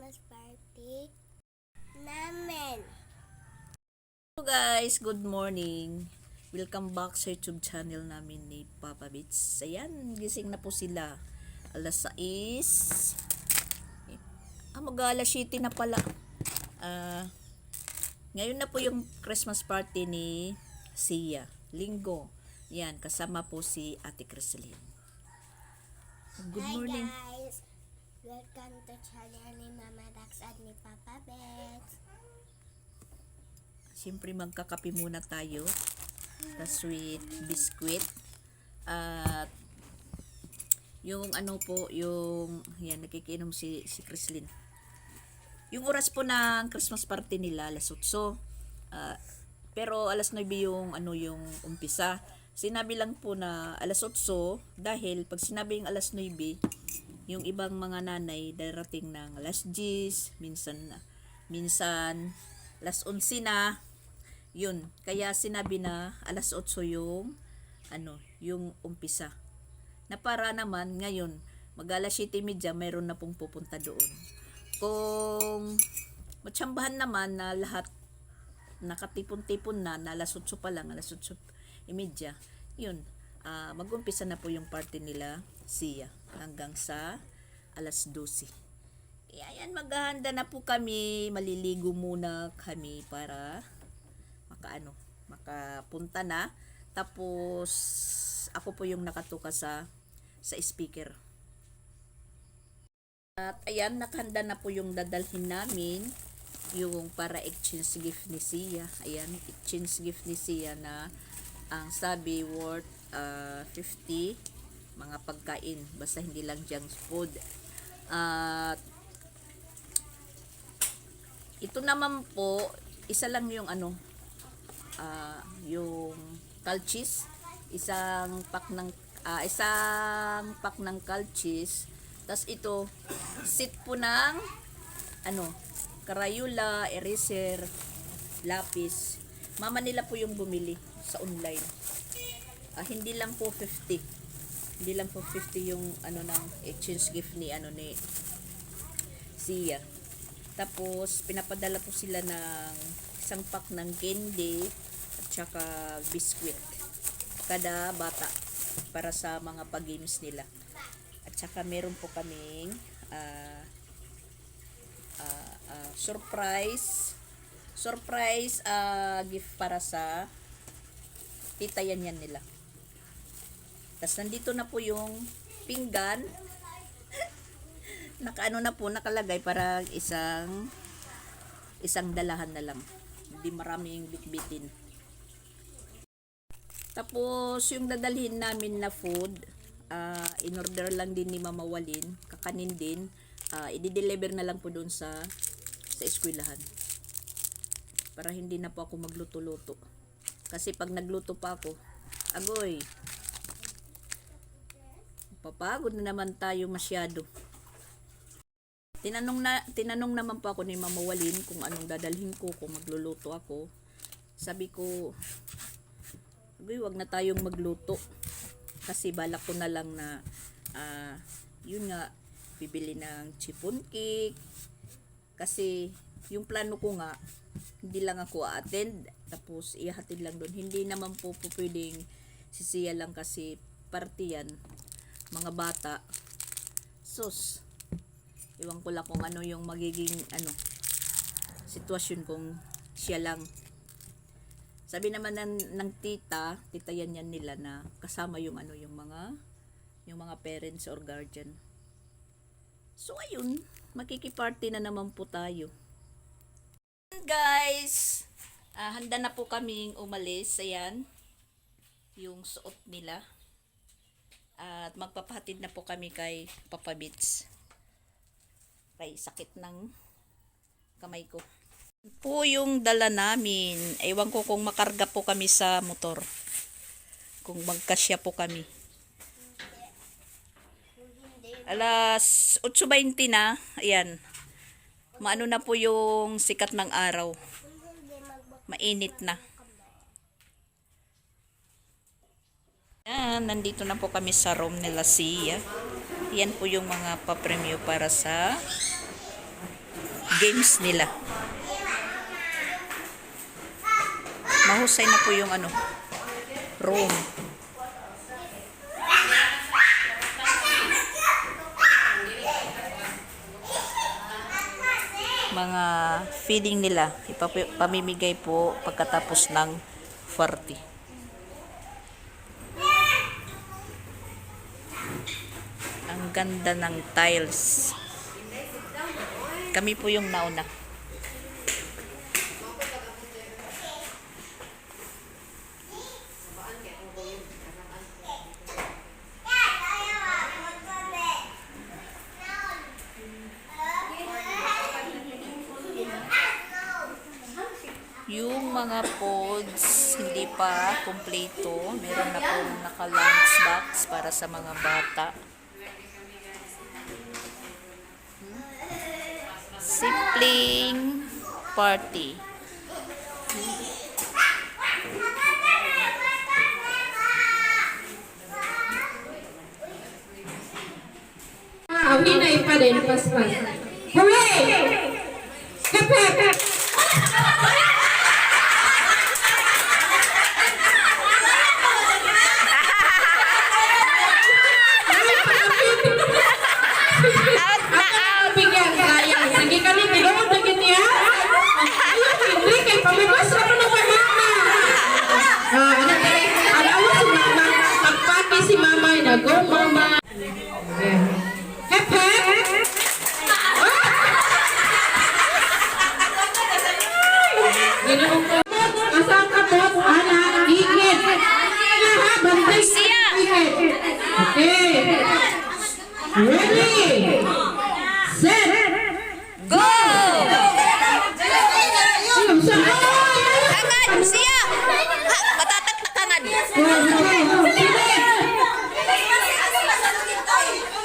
Christmas party namin. Hello guys, good morning. Welcome back sa YouTube channel namin ni Papa Bits. Ayan, gising na po sila. Alas 6. Mag-alas 7 na pala. Ngayon na po yung Christmas party ni Sia. Linggo. Yan, kasama po si Ate Criselyn. Good morning. Hi guys! Welcome to channel ni Mama Dax at ni Papa Bets. Siyempre magkakape muna tayo. The sweet biscuit. At yung ano po, yung yan, nakikinom si Criselyn. Yung oras po ng Christmas party nila, alas 8. Pero alas 9 yung yung umpisa. Sinabi lang po na alas 8 dahil pag sinabing alas 9, yung ibang mga nanay darating ng alas 10, minsan alas 11 na. Yun, kaya sinabi na alas 8 yung yung umpisa. Na para naman ngayon, mag-alas 7:30 mayroon na pong pupunta doon. Kung matsambahan naman na lahat nakatipon-tipon na alas 8 pa lang, alas 8:30, yun, mag-umpisa na po yung party nila Sia hanggang sa alas 12. Kaya yan, maghahanda na po kami, maliligo muna kami para makapunta na. Tapos ako po yung nakatuka sa speaker. At ayan, nakahanda na po yung dadalhin namin, yung para exchange gift ni Sia. Ayan, exchange gift ni Sia na ang sabi worth 50 mga pagkain, basta hindi lang junk food. At ito naman po, isa lang yung yung calchis, isang pack ng calchis. Tas ito set po ng Crayola, eraser, lapis. Mama nila po yung bumili sa online. Hindi lang po 50. Hindi lang po 50 yung ng exchange gift ni ni Sia. Tapos pinapadala po sila ng isang pack ng candy at saka biscuit kada bata para sa mga pag-games nila. At saka meron po kaming surprise gift para sa tita yan nila. Tapos nandito na po yung pinggan. Nakalagay para isang dalahan na lang. Hindi maraming bitbitin. Tapos yung dadalhin namin na food, in-order lang din ni Mama Walin, kakanin din. I-deliver na lang po doon sa eskwelahan. Para hindi na po ako magluto-luto. Kasi pag nagluto pa ako, agoy, papagod na naman tayo masyado. Tinanong naman po ako ni Mama Walin kung anong dadalhin ko kung magluluto ako. Sabi ko, agoy, wag na tayong magluto. Kasi balak ko na lang na yun nga, bibili ng chiffon cake. Kasi yung plano ko nga, hindi lang ako attend, tapos ihatid lang doon. Hindi naman po pwedeng sisiya lang kasi party yan, mga bata. Sus, iwan ko lang kung ano yung magiging sitwasyon kung siya lang. Sabi naman ng tita yan nila na kasama yung yung mga parents or guardian. So ayun, makikiparty na naman po tayo. Guys, handa na po kaming umalis. Ayan, yung suot nila. At magpapahatid na po kami kay Papa Bits. Kay sakit ng kamay ko. Po yung dala namin. Ewan ko kung makarga po kami sa motor. Kung magkasya po kami. Alas 8:20 na. Ayan. Maano na po yung sikat ng araw. Mainit na. Ayan, nandito na po kami sa room nila Sia. Yan po yung mga pa-premyo para sa games nila. Mahusay na po yung room. Mga feeding nila, pamimigay po pagkatapos ng 40. Ang ganda ng tiles. Kami po yung nauna. Yung mga pods hindi pa kumpleto. Meron na pong naka-lunch box para sa mga bata. Sibling party. Hinay pa rin, paspas. Hooray! Kapag! Bigyan kaya. Sige kami, tinuod na ganyan. Ayun, hindi. Kay pamibas ako ng mama. Anak kayo, alawa si mama. Pagpati si mama, go mama. Hep, hep. Ginoong ko. Asang kapot, anak, higit. Laha, bantay siya. Okay. Ready. Set. Go! Ayun, sa Agad siya! Matatak na kanad.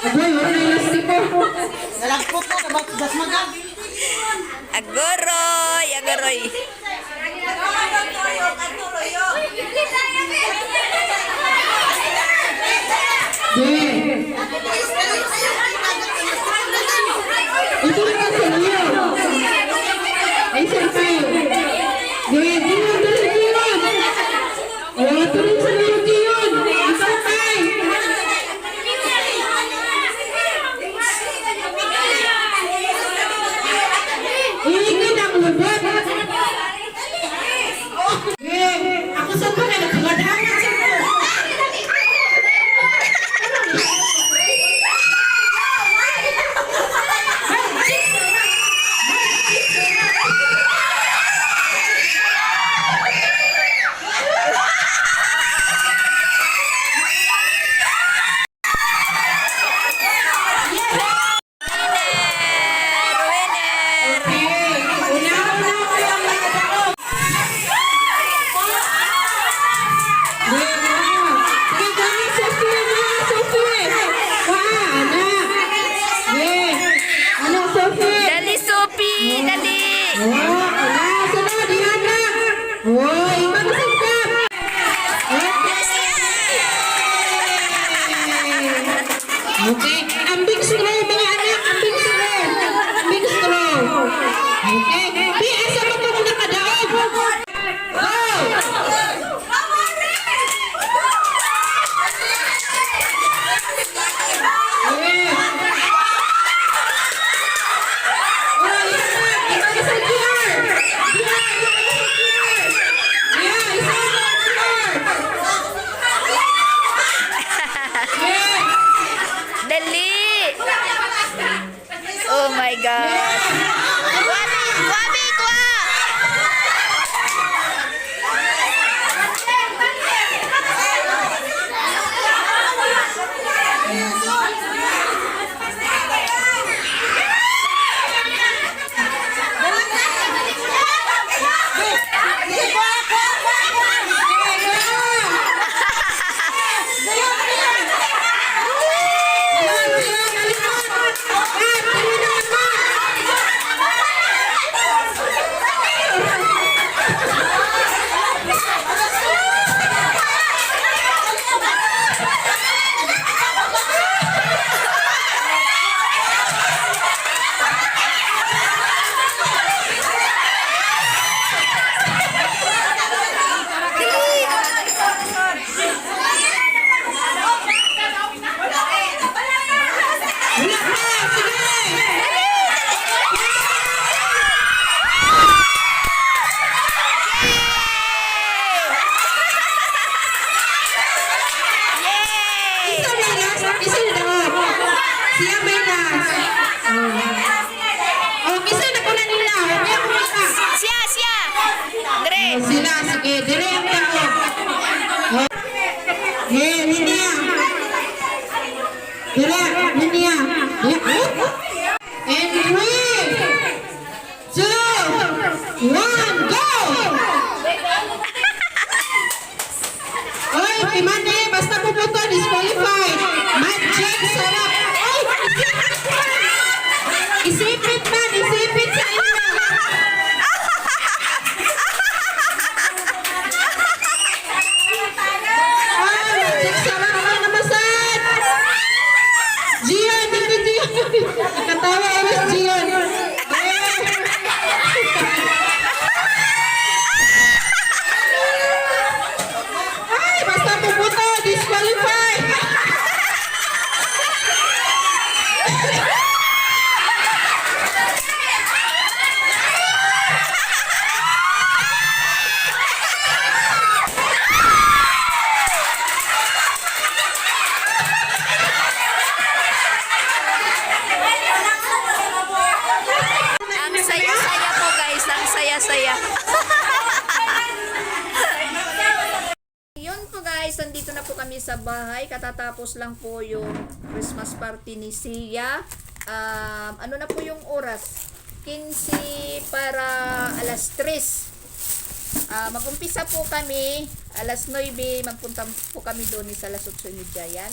Agoy, wala na yung stipo. Agoroy! Agoroy! Ito na sa iyo. Ay, sir kayo. Diyan, diyan, diyan. Oh, tuloy sa iyo, diyan. Ito kayo. Iingin ang lubot. Ako sa mga nagkamadhangan sa mga. Dali, Sophie! Dali! Okay, ambing straw mga anak, ambing straw. Ambing straw. Okay, di asa mo kung nakadaog. Go! Dali! Sila, sige, dire ang tao. Linya. Dire, linya. And 3, 2, 1, go! Oy, Timane, basta puputo, disqualified. Magic, sarap. Oy! Isipit man, isipit sa inyo. Oy, magic, sarap ka namasan. Gian, hindi Gian. Nakatawa, oras Gian. Ay, basta puputo, disqualified. Ang saya-saya po guys, ang saya-saya. Yun po guys, nandito na po kami sa bahay. Katatapos lang po yung Christmas party ni Sia. Ano na po yung oras? 15 para alas 3. Mag-umpisa po kami alas 9, magpunta po kami doon sa alas 8:30 yan.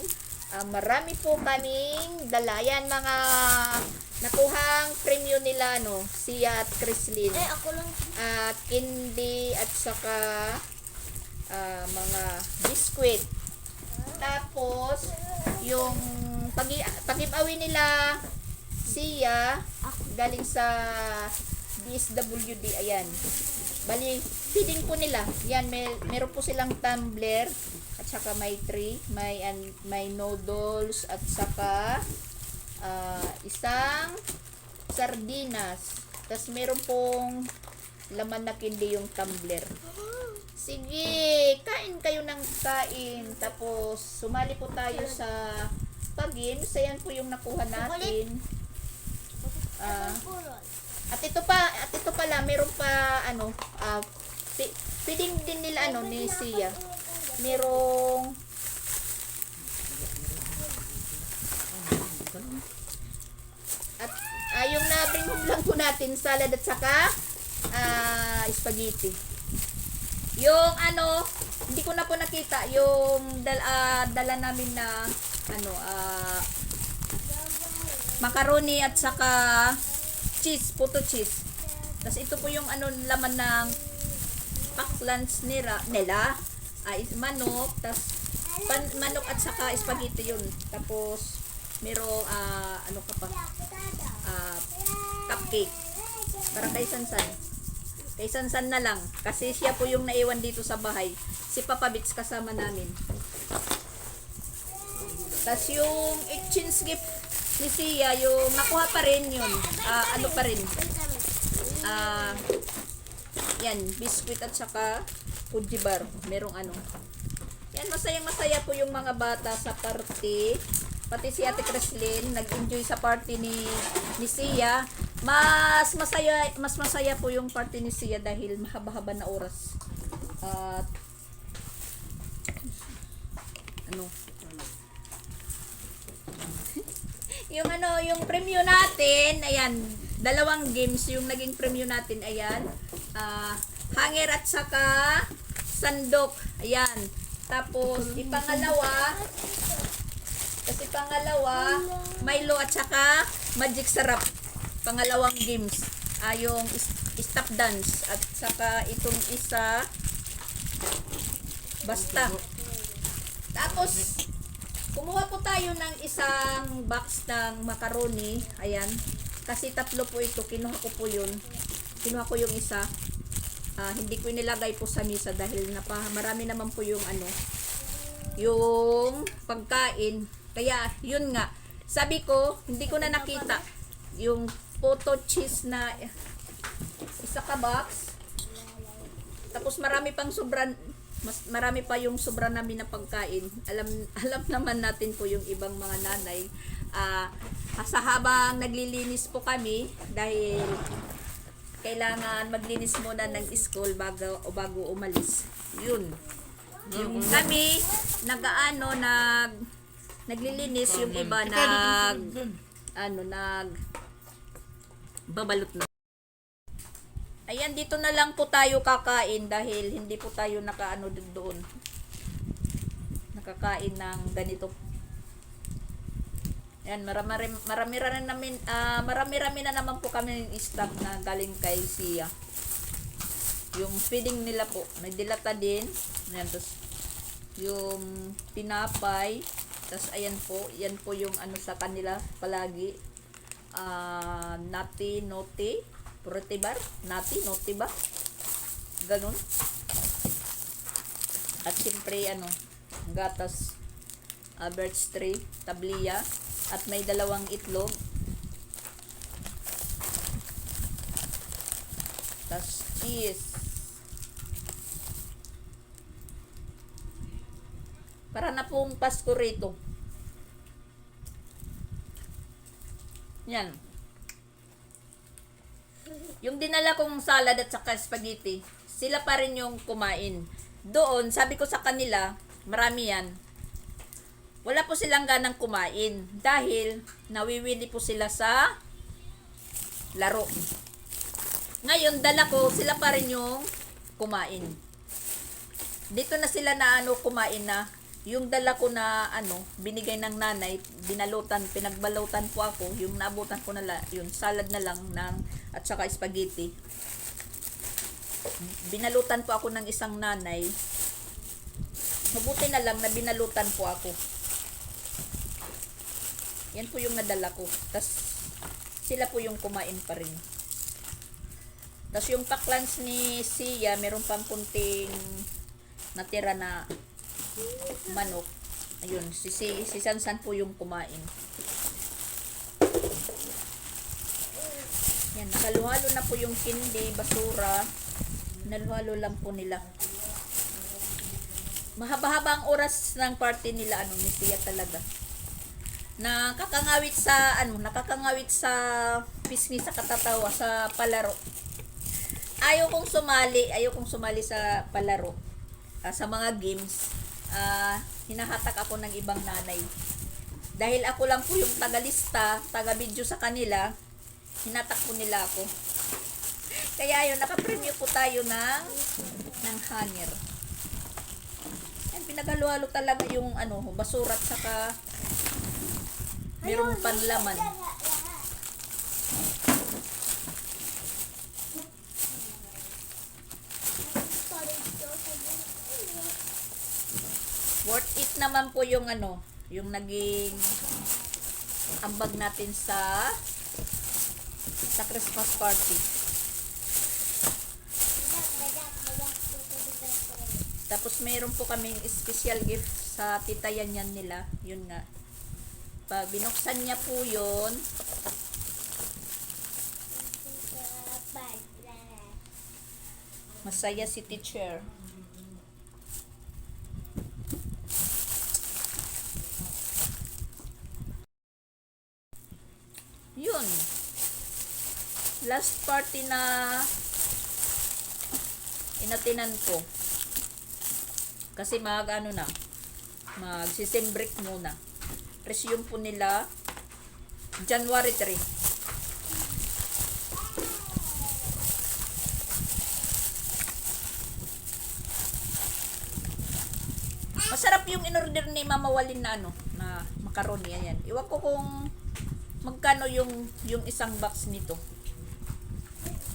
Marami po kaming dalayan mga nakuhang premyo nila no, Sia at Chrislyn. Ako lang. Candy at saka mga biskwit. Tapos yung pag-giveaway nila Sia galing sa DSWD, ayan. Bali, feeding po nila. Yan, meron po silang tumbler at saka may tray, may noodles at saka isang sardinas. Tapos meron pong laman na candy yung tumbler. Sige, kain kayo ng kain. Tapos sumali po tayo sa pag-games. Ayan po yung nakuha natin. At ito pala, meron pa feeding din nila ni Sia. Merong at yung na-bring home lang po natin, salad at saka spaghetti. Yung hindi ko na po nakita yung dala namin na macaroni at saka cheese, puto cheese. Tapos ito po yung laman ng pack lunch nila. Manok, tapos manok at saka spaghetti yun. Tapos merong cupcake. Para kay Sansan. Kay Sansan na lang. Kasi siya po yung naiwan dito sa bahay. Si Papa Bits kasama namin. Tapos yung exchange gift ni Sia, yung nakuha pa rin yun. Pa rin. Yan, biscuit at saka Fuji bar. Merong Yan, masayang-masaya po yung mga bata sa party. Pati si Ate Chrislyn nag-enjoy sa party ni Sia. Mas masaya po yung party ni Sia dahil mahaba-haba na oras. At yung premyo natin, ayan, dalawang games yung naging premyo natin, ayan. Hanger at saka sandok, ayan. Tapos ipangalawa, Milo at saka Magic Sarap. Pangalawang games, yung stop dance at saka itong isa basta. Tapos kumuha po tayo ng isang box ng macaroni, ayan. Kasi tatlo po ito, kinuha ko yung isa. Hindi ko nilagay po sa misa dahil marami naman po yung yung pagkain. Kaya yun nga, sabi ko hindi ko na nakita yung photo cheese na isa ka box. Tapos marami pa yung sobra namin na pagkain. Alam naman natin po yung ibang mga nanay. Sa habang naglilinis po kami dahil kailangan maglinis muna ng school bago umalis. Yun. Yung kami, naglilinis, yung iba babalot na. Ayan, dito na lang po tayo kakain dahil hindi po tayo doon. Nakakain ng ganito. Ayan, marami na naman po kami ng staff na galing kay Sia. Yung feeding nila po, may dilata din. Ayan, tapos yung tinapay. Tapos ayan po, yan po yung sa kanila palagi. Nati, noti, protibar, nati, noti ba? Ganun. At siyempre, gatas, birch tree, tabliya, at may 2 itlog. Tas cheese. Para na pong Pasko rito. Yan. Yung dinala kong salad at saka spaghetti, sila pa rin yung kumain. Doon, sabi ko sa kanila, marami yan. Wala po silang ganang kumain dahil nawiwili po sila sa laro. Ngayon, dala ko, sila pa rin yung kumain. Dito na sila kumain na. Yung dala ko na binigay ng nanay, pinagbalutan po ako, yung naabutan ko yung salad na lang at saka spaghetti. Binalutan po ako ng isang nanay. Mabuti na lang na binalutan po ako. Yan po yung nadala ko. Tas sila po yung kumain pa rin. Tas yung paklans ni Sia, meron pang kunting natira na manok. Ayun, si Sansan po yung kumain. Yan, nakaluhalo na po yung kindi, basura. Naluhalo lang po nila. Mahaba-haba ang oras ng party nila, ni Sia talaga. Nakakangawit sa pisngi, sa katatawa, sa palaro. Ayaw kong sumali sa palaro. Sa mga games. Hinahatak ako ng ibang nanay. Dahil ako lang po yung tagalista, taga-video sa kanila, hinatak po nila ako. Kaya yun, nakapremyo po tayo ng hanger. Yan, pinagalo-halo talaga yung basura at saka merong panlaman. Worth it naman po yung yung naging ambag natin sa Christmas party. Tapos mayroon po kaming special gift sa tita yan nila. Yun nga. Pag binuksan niya po yun, masaya si teacher. Yun. Last party na inatinan ko. Kasi mag-season break muna. Resume po nila January 3. Masarap yung in-order ni Mama Walin na na macaroni. Ayan. Iwan ko kung magkano yung isang box nito.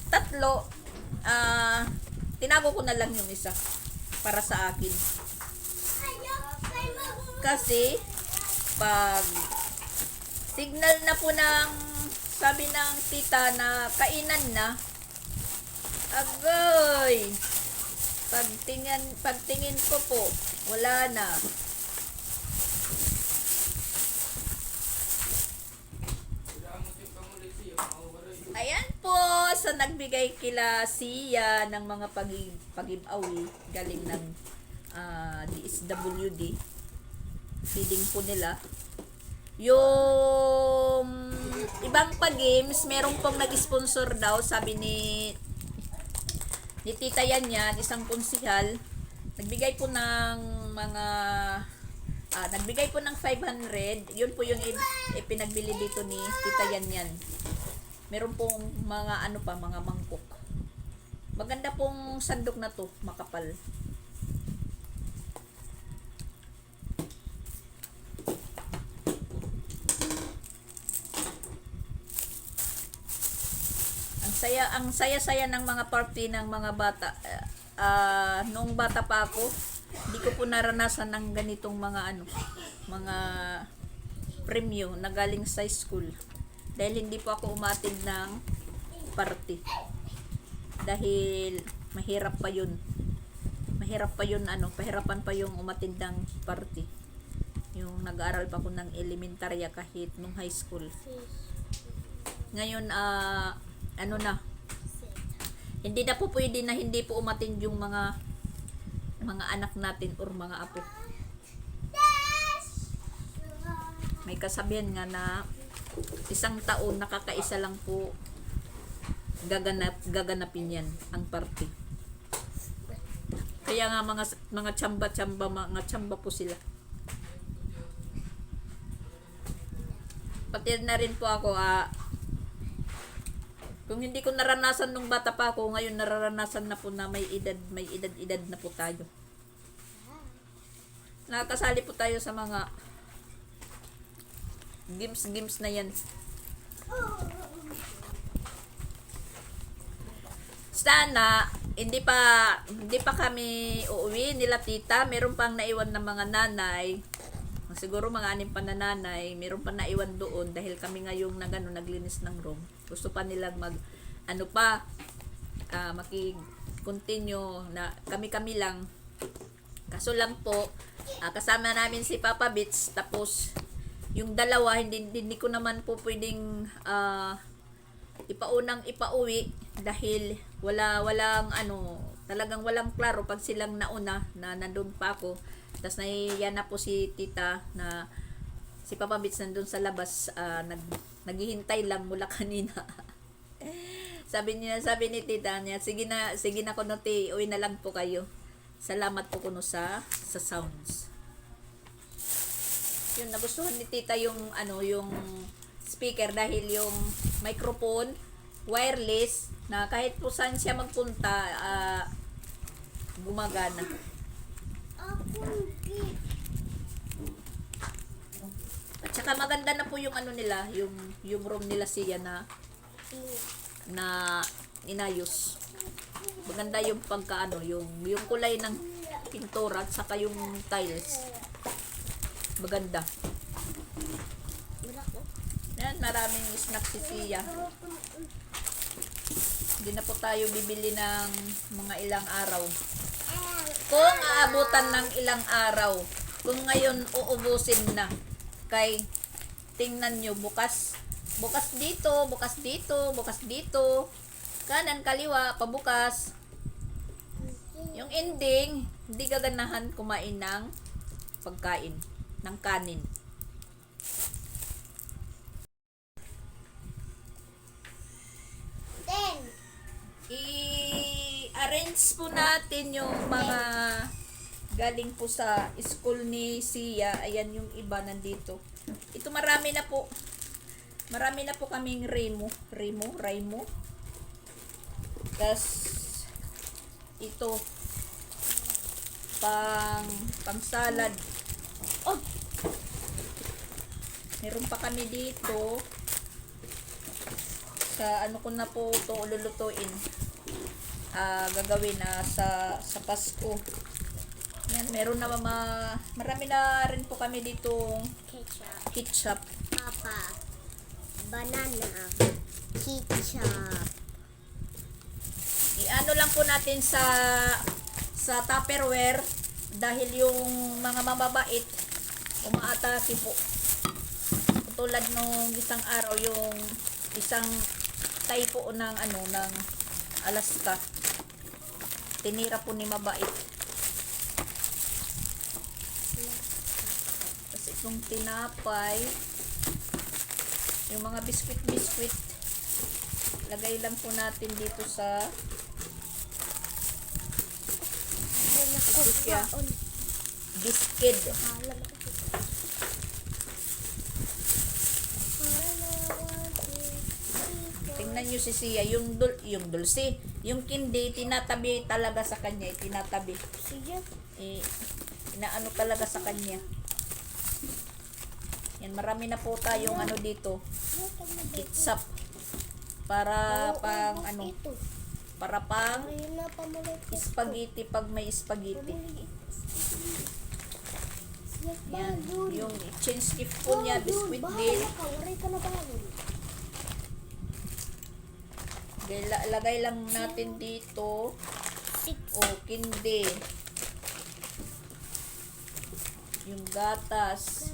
3. Tinago ko na lang yung isa para sa akin. Kasi pag signal na po sabi ng tita na kainan na, agoy, pagtingin ko po, wala na. Ayan po, sa nagbigay kila Sia ng mga pag-giveaway galing ng DSWD. Feeding po nila. Yung ibang pa-games, meron pong nag-sponsor daw, sabi ni Tita yan yan, isang konsihal. Nagbigay po ng mga nagbigay po ng 500. Yun po yung ipinagbili dito ni Tita yan yan. Meron pong mga ano pa, mga mangkok. Maganda pong sandok na to, makapal. Ang saya-saya ng mga party ng mga bata. Noong bata pa ako, hindi ko po naranasan ng ganitong mga premyo na galing sa school. Dahil hindi po ako umatid ng party. Dahil mahirap pa yun. Pahirapan pa yung umatid ng party. Yung nag-aaral pa ako ng elementarya kahit nung high school. Ngayon, hindi na po pwede na hindi po umatin yung mga anak natin or mga apo. May kasabihan nga na isang taon nakakaisa lang po gaganapin yan ang party. Kaya nga mga tsamba po sila. Pati na rin po ako kung hindi ko naranasan nung bata pa ako, ngayon nararanasan na po na may edad na po tayo. Nakakasali po tayo sa mga games na yan. Sana hindi pa kami uuwi nila tita, meron pang naiwan na mga nanay. Siguro mga 6 pa na nanay, meron pa naiwan doon dahil kami ngayong naglinis ng room. Gusto pa nilang maki-continue na kami lang. Kaso lang po, kasama namin si Papa Bits, tapos yung dalawa hindi ko naman po pwedeng ipauwi dahil talagang walang klaro pag silang nauna na nandun pa ako. Tapos nahiya na po si tita na si Papa Bits nandun sa labas, naghihintay lang mula kanina. sabi ni tita niya, sige na kuno ti, uwi na lang po kayo. Salamat po kuno sa sounds. Yun, nagustuhan ni tita yung speaker dahil yung microphone wireless na kahit po saan siya magpunta gumagana. At saka maganda na po yung nila, yung room nila siya na inayos. Maganda yung yung kulay ng pintura at saka yung tiles. Maganda. Yan, maraming snack si Sia. Hindi na po tayo bibili ng mga ilang araw. Kung aabutan ng ilang araw, kung ngayon uubusin na, kay tingnan nyo, bukas dito, kanan, kaliwa, pabukas. Yung ending, hindi gaganahan kumain ng pagkain, ng kanin. I-arrange po natin yung mga galing po sa school ni Sia. Ayan yung iba nandito. Ito marami na po kaming Raimo. Tas ito pang salad. Oh, meron pa kami dito sa ko na po ito lulutuin. Gagawin na sa Pasko. Yan, meron na marami na rin po kami dito ketchup. Papa, banana, ketchup. I-ano lang po natin sa Tupperware dahil yung mga mababait umaatake po. Tulad nung isang araw, yung isang typo ng ng Alaska. Tinira po ni mabait. Tapos itong tinapay, Yung mga biskwit, lagay lang po natin dito sa siya. Biscuit. Tingnan nyo si Sia, yung dulce, yung kindi, tinatabi talaga sa kanya, tinatabi. Sige. Inaano talaga sa kanya. Yan, marami na po tayong ano dito, ketchup. Para pang ano, para pang spaghetti pag may spaghetti. Yan, yung change gift po niya, biscuit din. Lagay lang natin dito. Kindi. Yung gatas.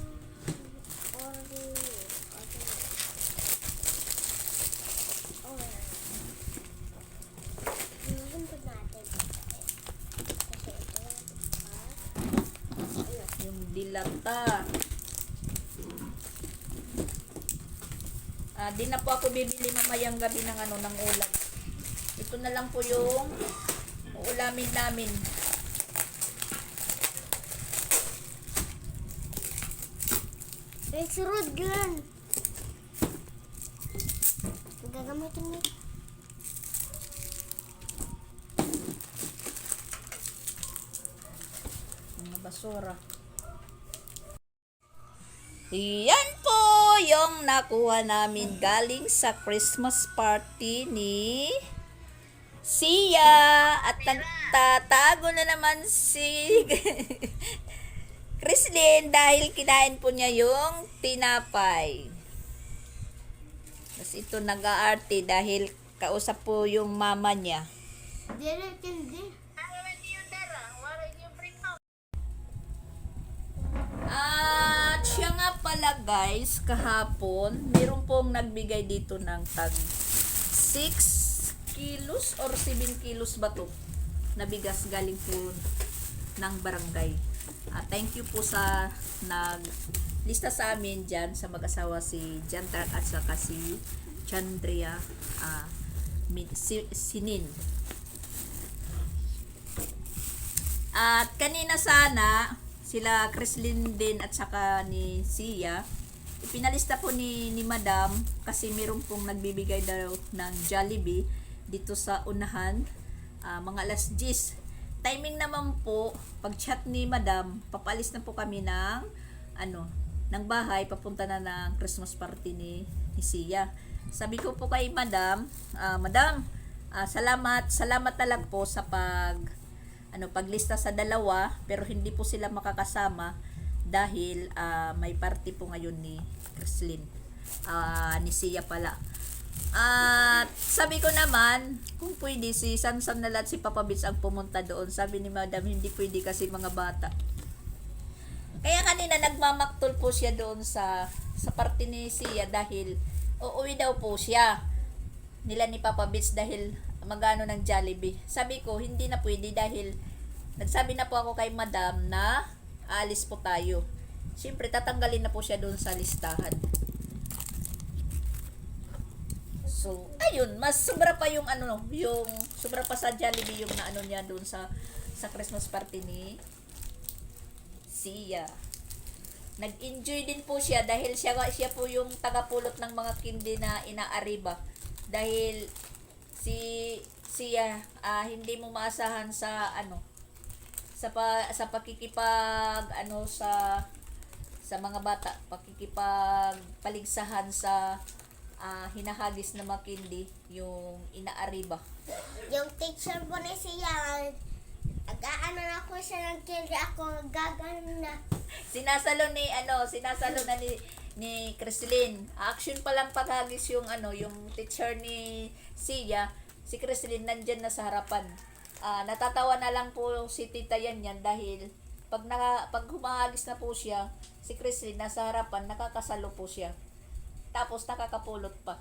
Yung dilata. Di na po ako bibili mamayang gabi ng ano, ng ulam. Ito na lang po yung uulamin namin. Surod yan. Gagamitin mo. Mga basura. Yan po yung nakuha namin galing sa Christmas party ni Sia. At nagtatago na naman si Chrislyn dahil kinain po niya yung tinapay. Tapos ito nag-aarte dahil kausap po yung mama niya. Hindi. At siya nga pala guys, kahapon, meron pong nagbigay dito ng tag 6 kilos or 7 kilos ba to na bigas galing po ng barangay. Thank you po sa naglista sa amin dyan sa mag-asawa si Jantrak at saka si Chandria Sinin. At kanina sana sila Chrislyn din at saka ni Sia, ipinalista po ni Madam kasi meron pong nagbibigay daw ng Jollibee dito sa unahan, mga alas 10. Timing naman po, pag chat ni Madam, papalis na po kami ng ng bahay, papunta na ng Christmas party ni Sia. Sabi ko po kay Madam, Madam, salamat na lang po sa paglista sa dalawa, pero hindi po sila makakasama dahil may party po ngayon ni Chrislyn, ni Sia pala. At sabi ko naman, kung pwede si Sansan na lahat si Papa Bits ang pumunta doon. Sabi ni Madam, hindi pwede kasi mga bata. Kaya kanina nagmamaktol po siya doon sa party ni Sia dahil uuwi daw po siya nila ni Papa Bits dahil magano ng Jollibee. Sabi ko, hindi na pwede dahil nagsabi na po ako kay Madam na aalis po tayo. Siyempre, tatanggalin na po siya doon sa listahan. So, ayun, mas sobra pa yung yung sobra pa sa Jollibee yung naano niya doon sa Christmas party ni Sia. Nag-enjoy din po siya dahil siya po yung tagapulot ng mga kindi na inaariba. Dahil Sia hindi mo maasahan sa sa pakikipag sa mga bata, pakikipagpaligsahan sa hinahagis na makindi yung inaariba. Yung teacher po ni Sia, nag-aano na ko siya ng kindi, ako gagano na. Sinasalo na ni Chrislyn. Action pa lang paghagis yung yung teacher ni Sia, si Chrislyn nandyan na sa harapan. Natatawa na lang po si Tita yan dahil pag humahagis na po siya, si Chrislyn nasa harapan, nakakasalo po siya. Tapos nakakapulot pa.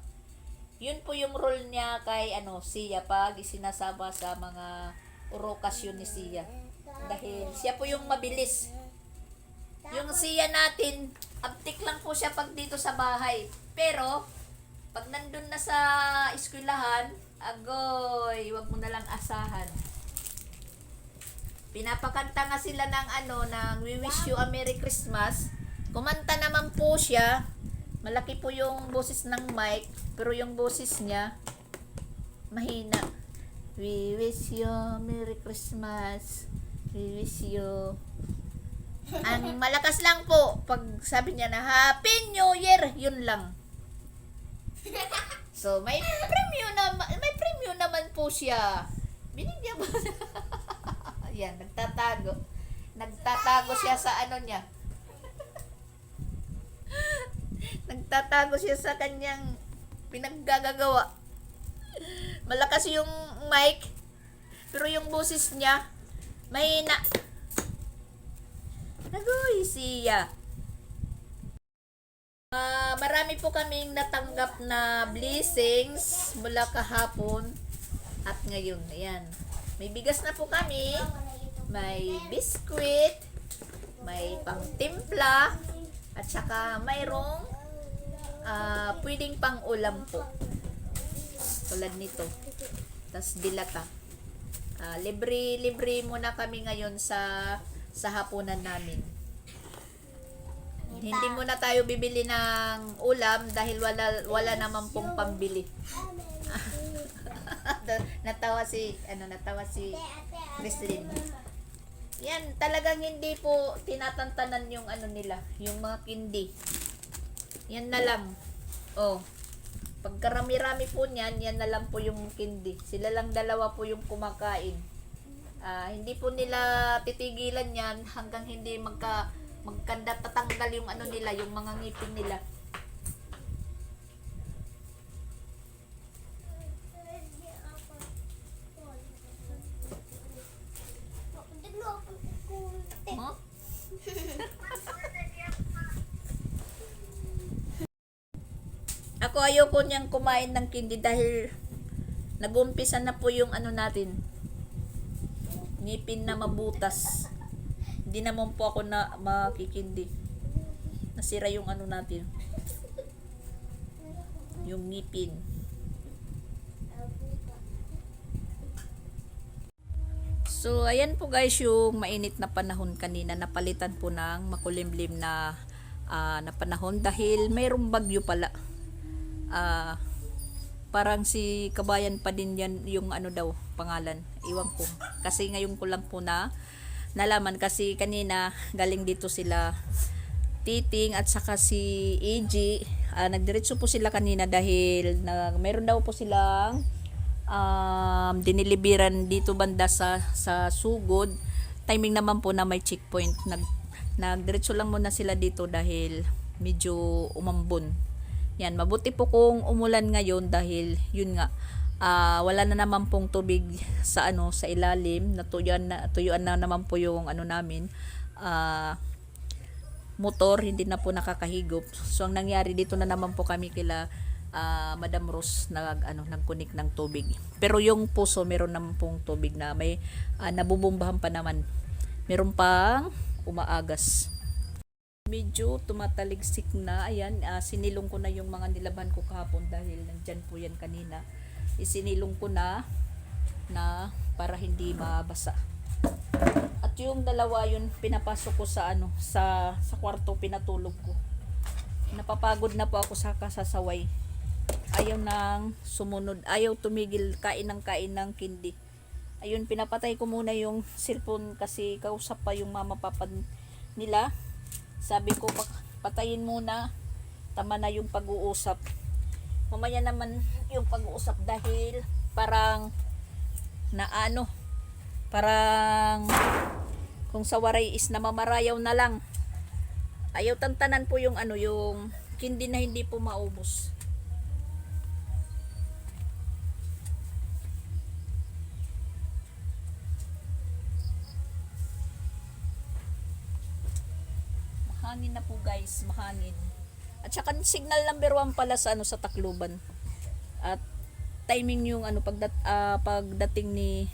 Yun po yung role niya kay Sia pag isinasama sa mga orokasyon ni Sia. Dahil siya po yung mabilis. Yung Sia natin, abtik lang po siya pag dito sa bahay. Pero, pag nandun na sa eskwelahan, agoy, wag mo na lang asahan. Pinapakanta nga sila ng ng We Wish You a Merry Christmas. Kumanta naman po siya. Malaki po yung boses ng mic, pero yung boses niya, mahina. We wish you a Merry Christmas. We wish you. Ang malakas lang po, pag sabi niya na Happy New Year, yun lang. So, may premium naman po siya. Binigyan mo. Yan, nagtatago. Nagtatago siya sa niya. Nagtatago siya sa kanyang pinaggagawa. Malakas yung mic, pero yung boses niya, mahina. Nagoy siya. Marami po kaming natanggap na blessings mula kahapon at ngayon. Ayan. May bigas na po kami. May biskwit. May pangtimpla. At saka mayroong pwedeng pang ulam po. Tulad nito. Tas dilata. Libre muna kami ngayon sa hapunan namin. Hindi muna tayo bibili ng ulam dahil wala naman pong pambili. natawa si Christine. Yan, talagang hindi po tinatantanan yung nila, yung mga kindi. Yan na lang. Oh. Pagkarami-rami po niyan, yan na lang po yung kindi. Sila lang dalawa po yung kumakain. Hindi po nila titigilan yan hanggang hindi tatanggal yung nila, yung mga ngipin nila. Huh? Ako ayoko niyang kumain ng kindi dahil nag-umpisa na po yung natin. Ngipin na mabutas. Hindi naman po ako na makikindi. Nasira yung natin. Yung ngipin. So, ayan po guys yung mainit na panahon kanina. Napalitan po ng makulimlim na panahon dahil mayroong bagyo pala. Parang si Kabayan pa din yan yung daw pangalan. Iwan ko. Kasi ngayon ko lang po nalaman kasi kanina galing dito sila Titing at saka si AG. Nagdiretso po sila kanina dahil mayroon daw po silang diniliberan dito banda sa Sugod. Timing naman po na may checkpoint. Nagdiretso lang muna sila dito dahil medyo umambon. Yan, mabuti po kung umulan ngayon dahil yun nga wala na naman pong tubig sa sa ilalim. Tuyuan na naman po yung namin. Motor, hindi na po nakakahigop. So ang nangyari dito na naman po kami kila Madam Rose nagkunik ng tubig. Pero yung puso meron naman pong tubig na may nabubumbahan pa naman. Meron pang umaagas. Medyo tumataligsik na. Ayan, sinilong ko na yung mga nilaban ko kahapon dahil nandyan po yan kanina. Isinilong ko na para hindi mabasa. At yung dalawa yun pinapasok ko sa sa kwarto, pinatulog ko. Napapagod na po ako sa kasasaway. Ayaw nang sumunod, ayaw tumigil, kain ng kindi. Ayun, pinapatay ko muna yung cellphone kasi kausap pa yung mama papa nila. Sabi ko patayin muna, tama na yung pag-uusap. Mamaya naman yung pag-uusap dahil parang parang kung sa waray is namamarayaw na lang. Ayaw tantanan po yung yung kindi na hindi po maubos. Mahangin na po guys, mahangin. At saka signal number 1 pala sa sa Tacloban. At timing yung pagdating ni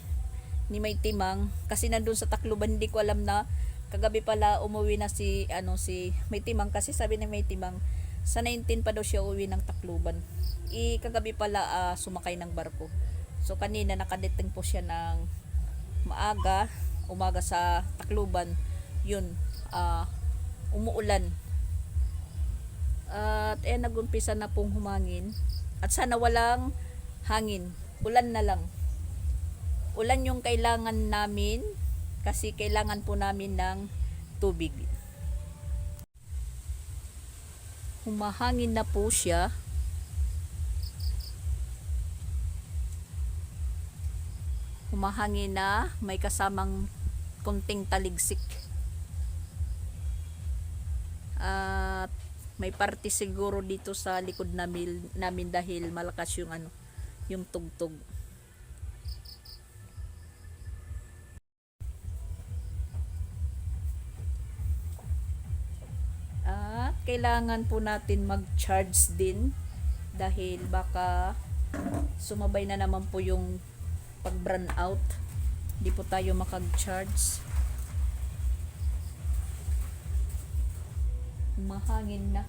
May Timang kasi nandun sa Tacloban. Hindi ko alam na kagabi pala umuwi na si May Timang kasi sabi ni May Timang Sa 19 pa daw siya uwi ng Tacloban. Kagabi pala sumakay ng barko. So kanina nakadating po siya ng umaga sa Tacloban. Yun, umuulan. At nagumpisa na pong humangin. At sana walang hangin. Ulan na lang. Ulan yung kailangan namin kasi kailangan po namin ng tubig. Humahangin na po siya. Humahangin na, may kasamang konting taligsik. At may parte siguro dito sa likod namin dahil malakas yung tugtog. At kailangan po natin mag-charge din dahil baka sumabay na naman po yung pag-burn out. Hindi po tayo makag-charge. Mahangin na.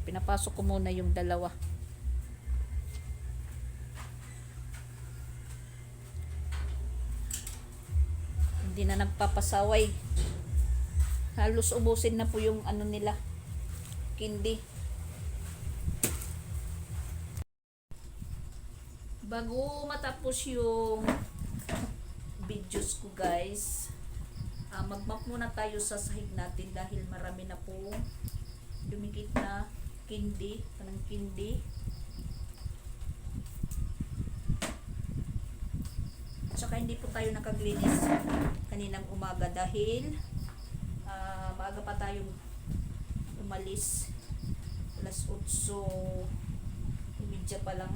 Pinapasok ko muna yung dalawa. Hindi na nagpapasaway. Halos ubusin na po yung nila, kindi. Bago matapos yung videos ko guys, mag-map muna tayo sa sahig natin dahil marami na po dumikit na kindi, kanang kindi. At saka hindi po tayo nakaglinis kaninang umaga dahil maaga pa tayong umalis. Alas 8:30 pa lang.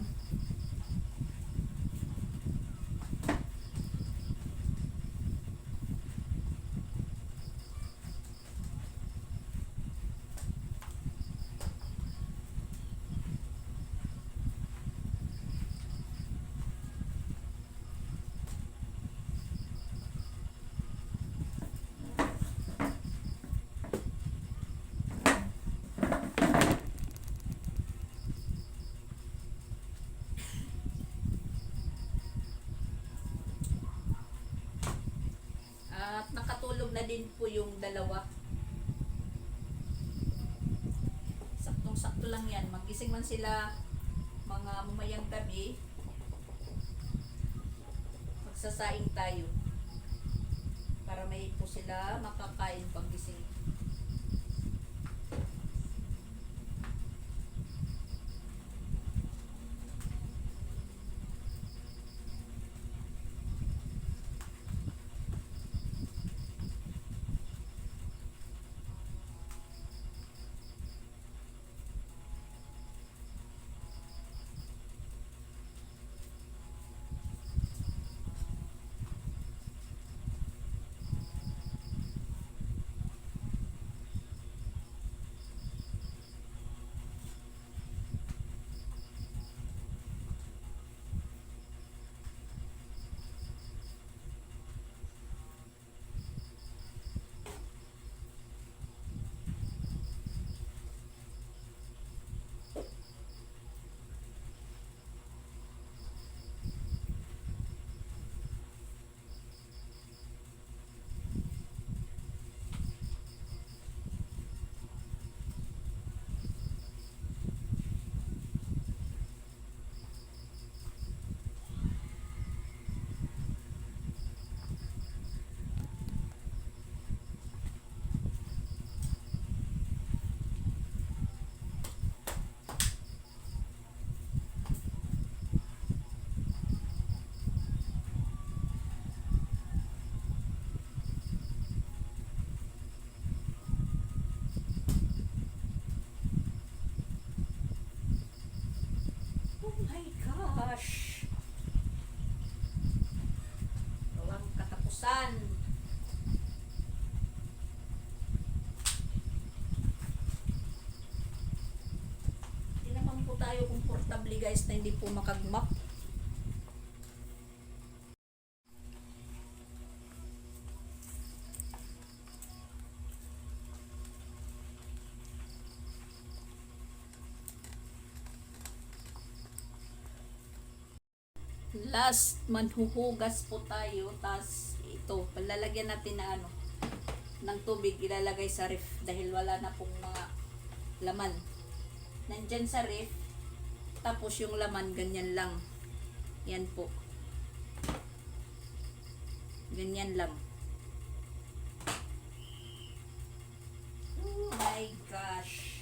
At nakatulog na din po yung dalawa. Saktong-sakto lang yan. Magising man sila mga mamayang gabi, magsasaing tayo para may po sila makakain paggising. Walang katapusan. Hindi naman po tayo komportable guys na hindi po makagmap. Last, manhuhugas po tayo. Tas ito, palalagyan natin na ano, ng tubig, ilalagay sa ref dahil wala na pong mga laman. Nandyan sa ref, tapos yung laman ganyan lang. Yan po. Ganyan lang. Oh my gosh.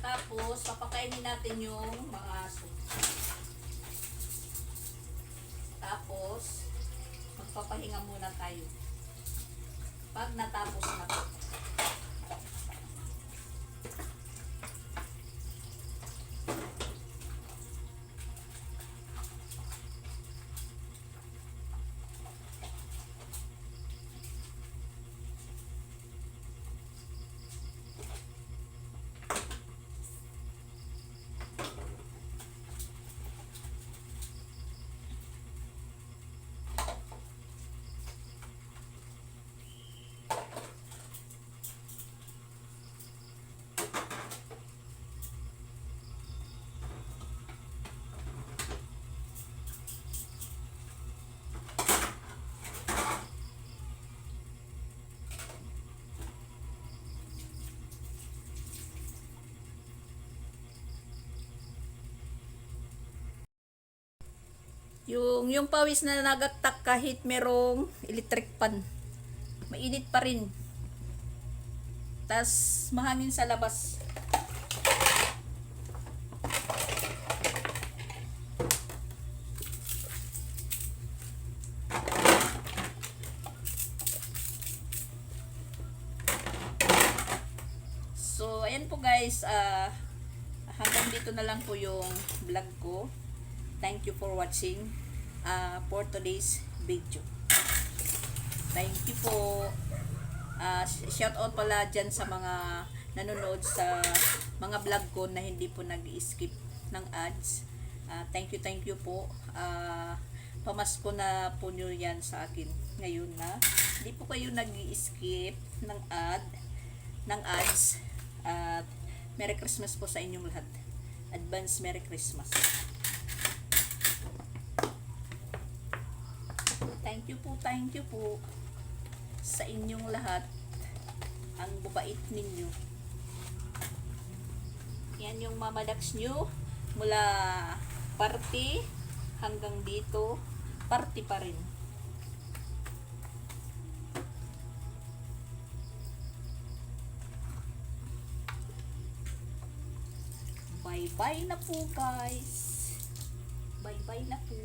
Tapos, papakainin natin yung mga aso. Tapos, magpapahinga muna tayo. Pag natapos na po. Yung pawis na nagagtak kahit merong electric pan, mainit pa rin. Tas mahangin sa labas. So ayan po guys, hanggang dito na lang po yung vlog ko. Thank you for watching for today's video. Thank you po. Shout out pala dyan sa mga nanonood sa mga vlog ko na hindi po nag-skip ng ads. Thank you po. Pamasko na po nyo yan sa akin ngayon na hindi po kayo nag-skip ng ads. At Merry Christmas po sa inyong lahat. Advance Merry Christmas. Thank you po sa inyong lahat. Ang babait ninyo. Yan yung Mama Dax nyo. Mula party hanggang dito, party pa rin. Bye-bye na po guys. Bye-bye na po.